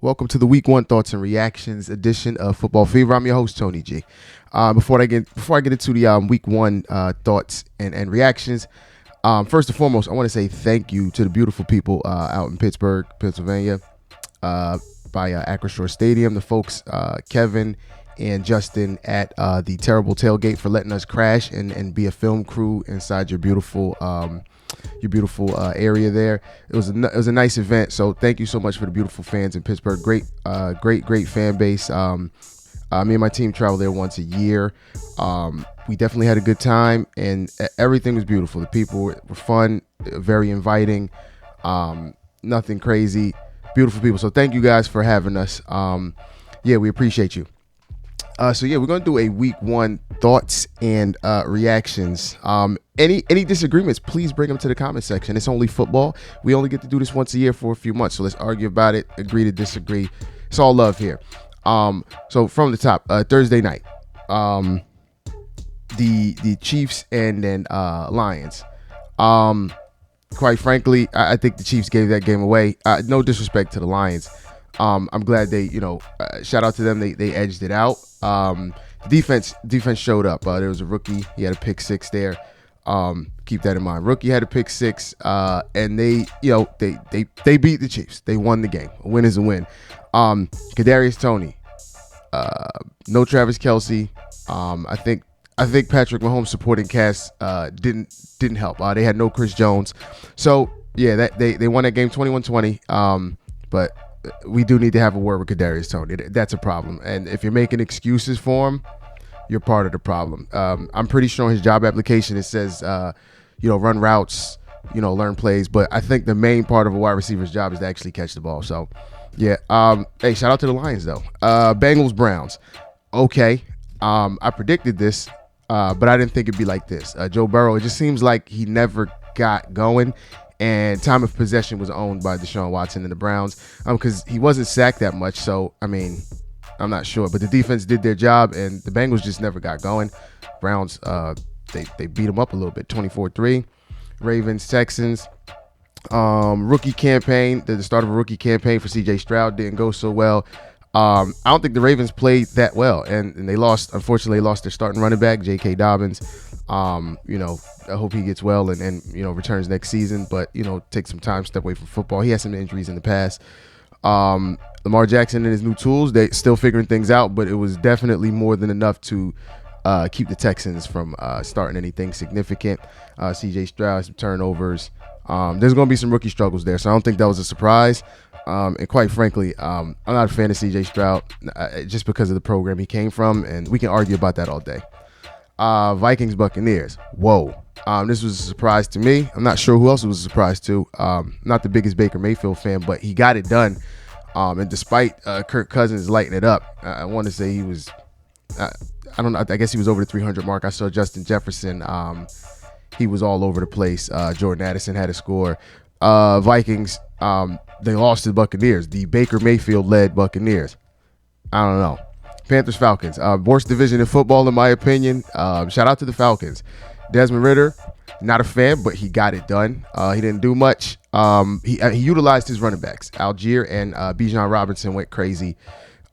Welcome to the Week 1 Thoughts and Reactions edition of Football Fever. I'm your host, Tony G. Before I get into the Week 1 thoughts and reactions, first and foremost, I want to say thank you to the beautiful people out in Pittsburgh, Pennsylvania, by Acrisure Stadium, the folks Kevin and Justin at the Terrible Tailgate for letting us crash and be a film crew inside your beautiful area there. It was a nice event, so thank you so much for the beautiful fans in Pittsburgh. Great fan base. Me and my team travel there once a year. We definitely had a good time, and everything was beautiful. The people were fun, very inviting, nothing crazy, beautiful people. So thank you guys for having us. We appreciate you. We're going to do a Week 1 thoughts and reactions. Any disagreements, please bring them to the comment section. It's only football. We only get to do this once a year for a few months, so let's argue about it, agree to disagree. It's all love here. So from the top, Thursday night, the Chiefs and then Lions. Quite frankly, I think the Chiefs gave that game away. No disrespect to the Lions. I'm glad they, shout out to them. They edged it out. Defense showed up. There was a rookie. He had a pick six there. Keep that in mind. Rookie had a pick six, and they beat the Chiefs. They won the game. A win is a win. Kadarius Toney, no Travis Kelce. I think Patrick Mahomes supporting cast didn't help. They had no Chris Jones. So yeah, they won that game 21-20. But we do need to have a word with Kadarius Toney. That's a problem. And if you're making excuses for him, you're part of the problem. I'm pretty sure on his job application it says, run routes, learn plays. But I think the main part of a wide receiver's job is to actually catch the ball. So, yeah. Hey, shout out to the Lions, though. Bengals, Browns. Okay. I predicted this, but I didn't think it'd be like this. Joe Burrow, it just seems like he never got going. And time of possession was owned by Deshaun Watson and the Browns because he wasn't sacked that much. So, I mean, I'm not sure. But the defense did their job, and the Bengals just never got going. Browns, they beat them up a little bit, 24-3. Ravens, Texans. Rookie campaign, the start of a rookie campaign for C.J. Stroud didn't go so well. I don't think the Ravens played that well, and they lost. Unfortunately, they lost their starting running back, J.K. Dobbins. I hope he gets well and returns next season, but take some time, step away from football. He had some injuries in the past. Lamar Jackson and his new tools, they still figuring things out, but it was definitely more than enough to keep the Texans from starting anything significant. C.J. Stroud, some turnovers. There's going to be some rookie struggles there, so I don't think that was a surprise. And quite frankly, I'm not a fan of C.J. Stroud just because of the program he came from, and we can argue about that all day. Vikings, Buccaneers. Whoa. This was a surprise to me. I'm not sure who else it was a surprise to. Not the biggest Baker Mayfield fan, but he got it done. And despite Kirk Cousins lighting it up, I want to say he was, I don't know, I guess he was over the 300 mark. I saw Justin Jefferson. He was all over the place. Jordan Addison had a score. Vikings, they lost to the Buccaneers, the Baker Mayfield-led Buccaneers. I don't know. Panthers, Falcons. Worst division in football, in my opinion. Shout out to the Falcons. Desmond Ridder, not a fan, but he got it done. He didn't do much. He utilized his running backs. Algier and Bijan Robinson went crazy.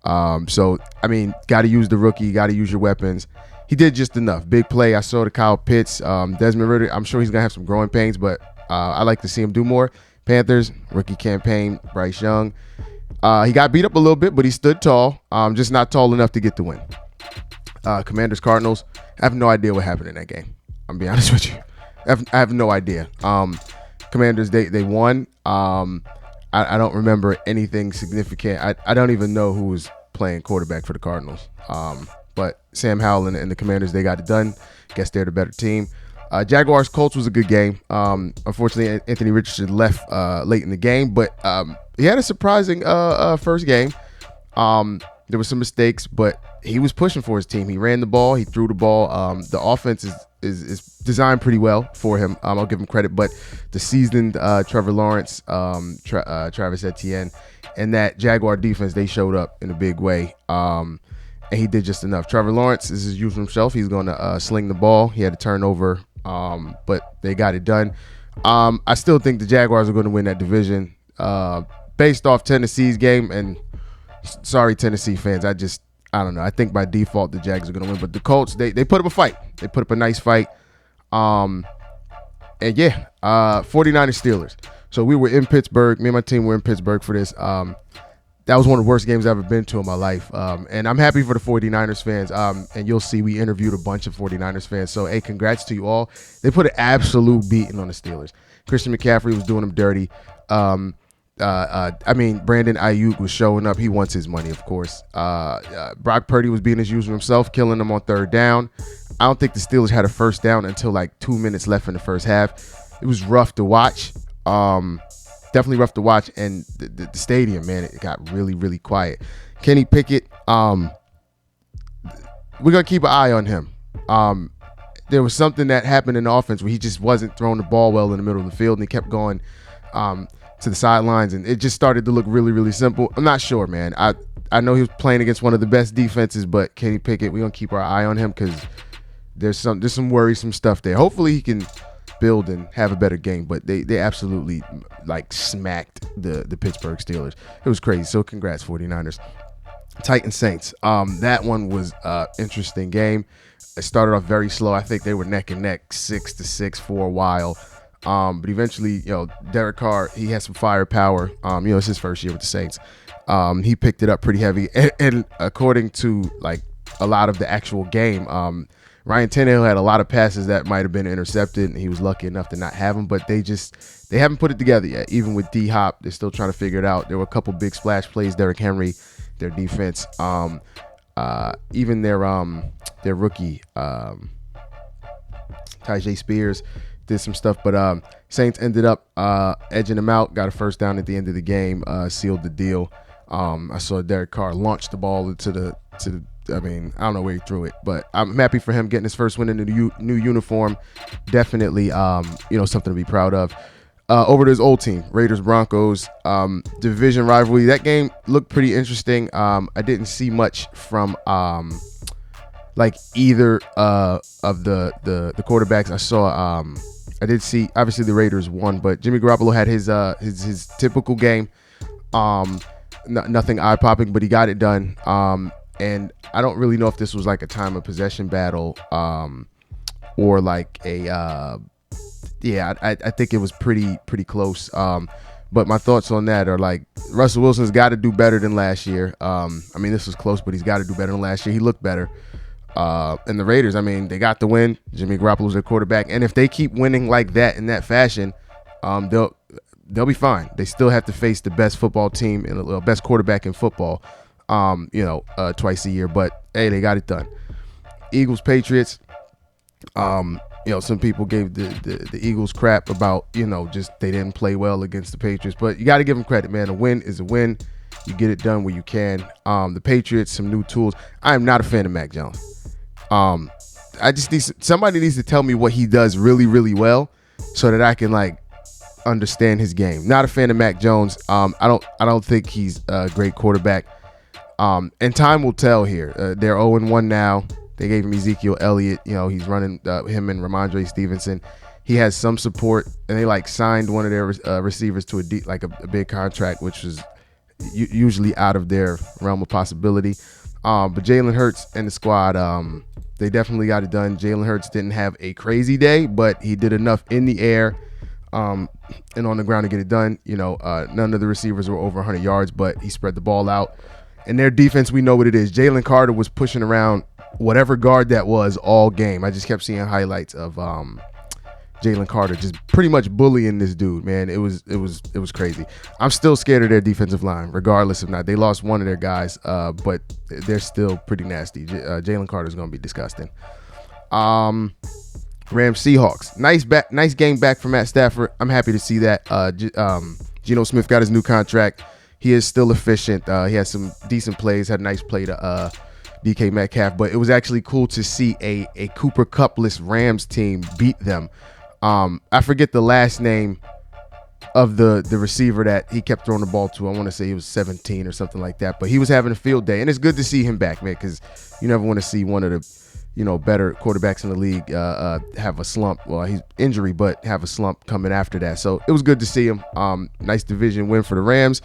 Got to use the rookie. Got to use your weapons. He did just enough. Big play. I saw the Kyle Pitts. Desmond Ridder, I'm sure he's going to have some growing pains, but I like to see him do more. Panthers, rookie campaign, Bryce Young. He got beat up a little bit, but he stood tall. Just not tall enough to get the win. Commanders, Cardinals. I have no idea what happened in that game. I'm being honest with you. I have no idea. Commanders, they won. I don't remember anything significant. I don't even know who was playing quarterback for the Cardinals. But Sam Howell and the Commanders, they got it done. Guess they're the better team. Jaguars, Colts was a good game. Unfortunately, Anthony Richardson left late in the game, but he had a surprising first game. There were some mistakes, but he was pushing for his team. He ran the ball. He threw the ball. The offense is designed pretty well for him. I'll give him credit, but the seasoned Trevor Lawrence, Travis Etienne, and that Jaguar defense, they showed up in a big way. And he did just enough. Trevor Lawrence is his usual himself. He's going to sling the ball. He had a turnover, but they got it done. I still think the Jaguars are going to win that division based off Tennessee's game and Sorry, Tennessee fans. I don't know. I think by default the Jags are going to win, but the Colts they put up a fight. They put up a nice fight. And yeah, 49ers Steelers. So we were in Pittsburgh. Me and my team were in Pittsburgh for this. That was one of the worst games I've ever been to in my life. And I'm happy for the 49ers fans. And you'll see we interviewed a bunch of 49ers fans. So, hey, congrats to you all. They put an absolute beating on the Steelers. Christian McCaffrey was doing them dirty. Brandon Ayuk was showing up. He wants his money, of course. Brock Purdy was being his usual himself, killing them on third down. I don't think the Steelers had a first down until like 2 minutes left in the first half. It was rough to watch. Definitely rough to watch. And the stadium, man, it got really, really quiet. Kenny Pickett, we're going to keep an eye on him. There was something that happened in the offense where he just wasn't throwing the ball well in the middle of the field, and he kept going to the sidelines, and it just started to look really, really simple. I'm not sure, man. I know he was playing against one of the best defenses, but Kenny Pickett, we're going to keep our eye on him because there's some worrisome stuff there. Hopefully he can build and have a better game, but they absolutely like smacked the Pittsburgh Steelers. It was crazy. So congrats, 49ers. Titans Saints. That one was an interesting game. It started off very slow. I think they were neck and neck, 6-6 for a while. But eventually, Derek Carr, he has some firepower. It's his first year with the Saints. He picked it up pretty heavy. And according to like a lot of the actual game, Ryan Tannehill had a lot of passes that might have been intercepted, and he was lucky enough to not have them. But they haven't put it together yet. Even with D-Hop, they're still trying to figure it out. There were a couple big splash plays. Derrick Henry, their defense, even their rookie, Tyjae Spears, did some stuff. But Saints ended up edging them out. Got a first down at the end of the game, sealed the deal. I saw Derek Carr launch the ball to the. I don't know where he threw it, but I'm happy for him getting his first win in the new uniform. Definitely, something to be proud of. Over to his old team, Raiders Broncos, division rivalry. That game looked pretty interesting. I didn't see much from either of the quarterbacks. I saw. I did see. Obviously, the Raiders won, but Jimmy Garoppolo had his typical game. Nothing eye popping, but he got it done. And I don't really know if this was like a time of possession battle, or like a, I think it was pretty close. But my thoughts on that are like Russell Wilson's got to do better than last year. This was close, but he's got to do better than last year. He looked better. And the Raiders, they got the win. Jimmy Garoppolo's their quarterback, and if they keep winning like that in that fashion, they'll be fine. They still have to face the best football team and the best quarterback in football. Twice a year, but hey, they got it done. Eagles Patriots. Some people gave the Eagles crap about just they didn't play well against the Patriots, but you got to give them credit, man. A win is a win. You get it done where you can. The Patriots, some new tools. I am not a fan of Mac Jones. I just somebody needs to tell me what he does really, really well, so that I can understand his game. Not a fan of Mac Jones. I don't think he's a great quarterback. And time will tell here. They're 0-1 now. They gave him Ezekiel Elliott. He's running him and Ramondre Stevenson. He has some support, and they signed one of their receivers to a big contract, which was usually out of their realm of possibility. But Jalen Hurts and the squad, they definitely got it done. Jalen Hurts didn't have a crazy day, but he did enough in the air and on the ground to get it done. None of the receivers were over 100 yards, but he spread the ball out. And their defense, we know what it is. Jalen Carter was pushing around whatever guard that was all game. I just kept seeing highlights of Jalen Carter just pretty much bullying this dude, man. It was crazy. I'm still scared of their defensive line, regardless of not. They lost one of their guys, but they're still pretty nasty. Jalen Carter is going to be disgusting. Rams Seahawks. Nice game back from Matt Stafford. I'm happy to see that. Geno Smith got his new contract. He is still efficient. He had some decent plays, had a nice play to DK Metcalf, but it was actually cool to see a Cooper Kupp-less Rams team beat them. I forget the last name of the receiver that he kept throwing the ball to. I want to say he was 17 or something like that, but he was having a field day, and it's good to see him back, man, because you never want to see one of the better quarterbacks in the league have a slump. Well, he's injury, but have a slump coming after that. So it was good to see him. Nice division win for the Rams.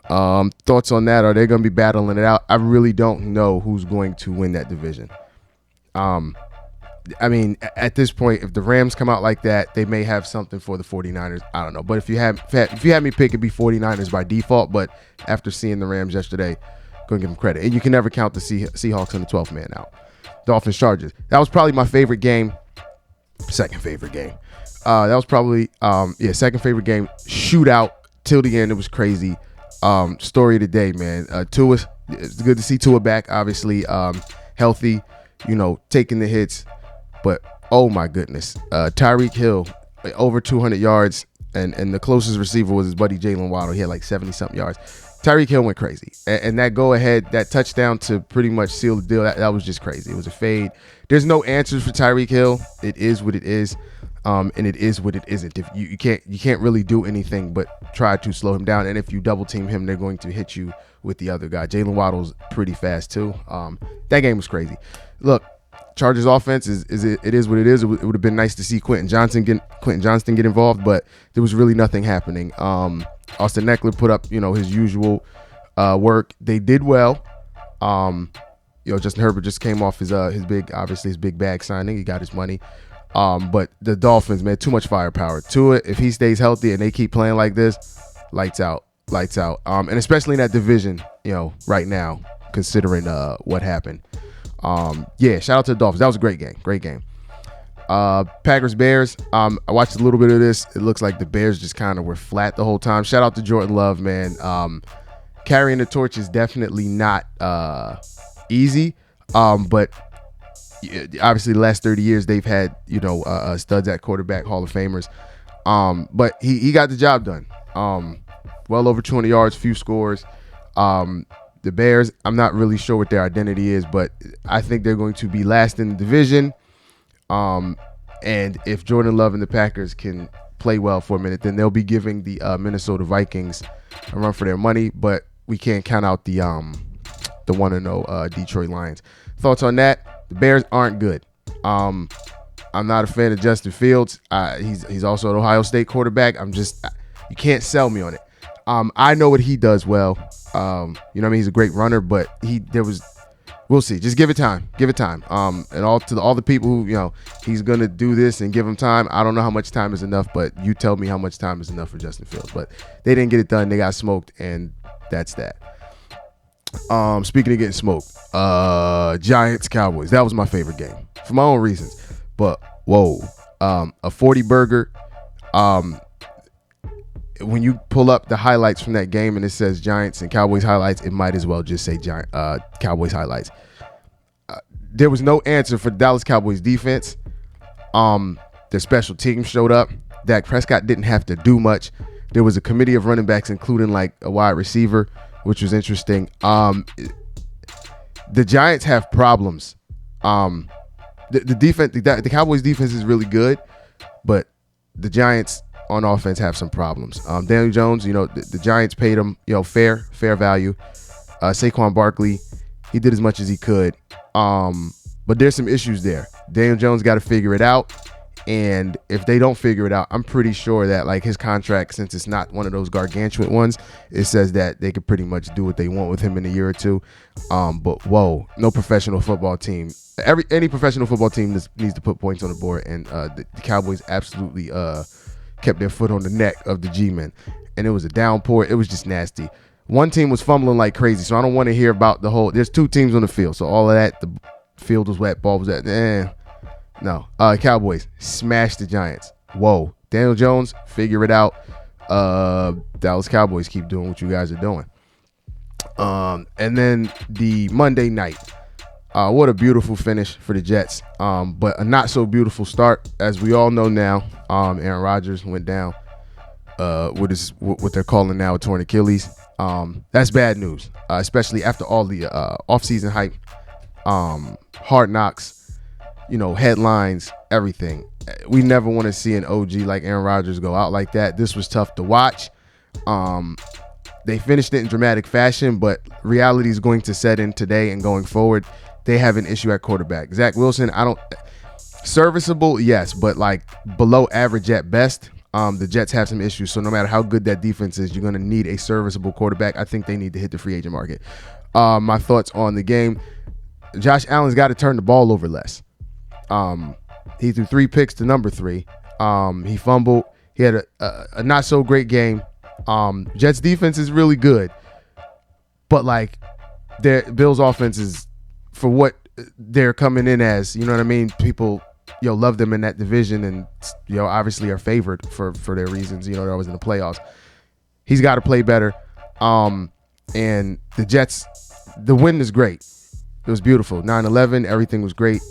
Thoughts on that? Are they going to be battling it out? I really don't know who's going to win that division. I mean, at this point, if the Rams come out like that, they may have something for the 49ers. I don't know. But if you had me pick, it'd be 49ers by default. But after seeing the Rams yesterday, going to give them credit. And you can never count the Seahawks on the 12th man out. Dolphins Chargers. That was probably my favorite game. Second favorite game. That was probably, second favorite game. Shootout till the end. It was crazy. Story of the day, man. Tua, it's good to see Tua back, obviously. Healthy, taking the hits. But, oh, my goodness. Tyreek Hill, over 200 yards, and the closest receiver was his buddy Jalen Waddle. He had like 70-something yards. Tyreek Hill went crazy. And that go-ahead, that touchdown to pretty much seal the deal, that was just crazy. It was a fade. There's no answers for Tyreek Hill. It is what it is, and it is what it isn't. If you can't really do anything but try to slow him down. And if you double-team him, they're going to hit you with the other guy. Jalen Waddle's pretty fast, too. That game was crazy. Look, Chargers offense it is what it is. It would have been nice to see Quentin Johnston get involved, but there was really nothing happening. Austin Eckler put up his usual work. They did well. Justin Herbert just came off his big bag signing. He got his money. But the Dolphins, man, too much firepower. Tua, if he stays healthy and they keep playing like this, lights out. And especially in that division, right now, considering what happened. Shout out to the Dolphins. That was a great game. Packers Bears. I watched a little bit of this. It looks like the Bears just kind of were flat the whole time. Shout out to Jordan Love, man. Carrying the torch is definitely not easy. But obviously the last 30 years they've had studs at quarterback, Hall of Famers. But he got the job done. Well over 200 yards, few scores. The Bears, I'm not really sure what their identity is, but I think they're going to be last in the division. And if Jordan Love and the Packers can play well for a minute, then they'll be giving the Minnesota Vikings a run for their money. But we can't count out the 1-0 Detroit Lions. Thoughts on that? The Bears aren't good. I'm not a fan of Justin Fields. He's also an Ohio State quarterback. You can't sell me on it. I know what he does well. He's a great runner, but we'll see. Just give it time. And all the people who, he's going to do this and give him time. I don't know how much time is enough, but you tell me how much time is enough for Justin Fields. But they didn't get it done. They got smoked, and that's that. Speaking of getting smoked, Giants Cowboys. That was my favorite game for my own reasons. But whoa, a 40 burger. When you pull up the highlights from that game and it says Giants and Cowboys highlights, it might as well just say Cowboys highlights. There was no answer for Dallas Cowboys defense. Their special team showed up. Dak Prescott didn't have to do much. There was a committee of running backs, including like a wide receiver, which was interesting. The Giants have problems. The defense, the Cowboys defense is really good, but the Giants on offense have some problems. Daniel Jones, the Giants paid him, fair value. Saquon Barkley, he did as much as he could. But there's some issues there. Daniel Jones got to figure it out. And if they don't figure it out, I'm pretty sure that like his contract, since it's not one of those gargantuan ones, it says that they could pretty much do what they want with him in a year or two. But whoa, no professional football team. Any professional football team needs to put points on the board, and the Cowboys absolutely kept their foot on the neck of the G-men. And it was a downpour. It was just nasty. One team was fumbling like crazy, so I don't want to hear about the whole. There's two teams on the field, so all of that, the field was wet, ball was wet. No. Cowboys smashed the Giants. Whoa. Daniel Jones, figure it out. Dallas Cowboys, keep doing what you guys are doing. And then the Monday night. What a beautiful finish for the Jets. But a not so beautiful start. As we all know now, Aaron Rodgers went down with what they're calling now a torn Achilles. That's bad news, especially after all the offseason hype, hard knocks, headlines, everything. We never want to see an OG like Aaron Rodgers go out like that. This was tough to watch. They finished it in dramatic fashion, but reality is going to set in today and going forward. They have an issue at quarterback. Zach Wilson, serviceable, yes, but like below average at best. The Jets have some issues, so no matter how good that defense is, you're going to need a serviceable quarterback. I think they need to hit the free agent market. My thoughts on the game: Josh Allen's got to turn the ball over less. He threw 3 picks to number 3. He fumbled. He had a not so great game. Jets defense is really good, but like their Bills offense is, for what they're coming in as, you know what I mean? People love them in that division, and obviously are favored for their reasons. They're always in the playoffs. He's got to play better. And the Jets, the win is great. It was beautiful. 9-11, everything was great.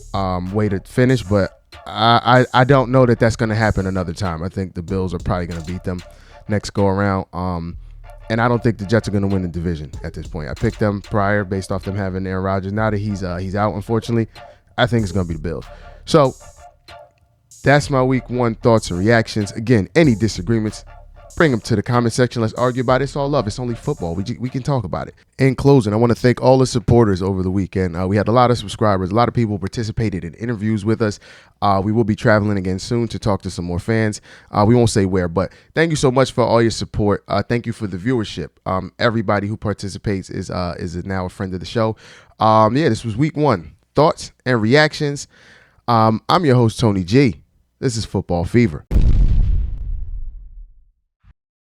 Way to finish, but I don't know that that's going to happen another time. I think the Bills are probably going to beat them next go around. And I don't think the Jets are going to win the division at this point. I picked them prior based off them having Aaron Rodgers. Now that he's out, unfortunately, I think it's going to be the Bills. So that's my week 1 thoughts and reactions. Again, any disagreements, bring them to the comment section. Let's argue about it. It's all love. It's only football. We can talk about it. In closing, I want to thank all the supporters over the weekend. We had a lot of subscribers. A lot of people participated in interviews with us. We will be traveling again soon to talk to some more fans. We won't say where, but thank you so much for all your support. Thank you for the viewership. Everybody who participates is now a friend of the show. This was week 1. Thoughts and reactions. I'm your host, Tony G. This is Football Fever.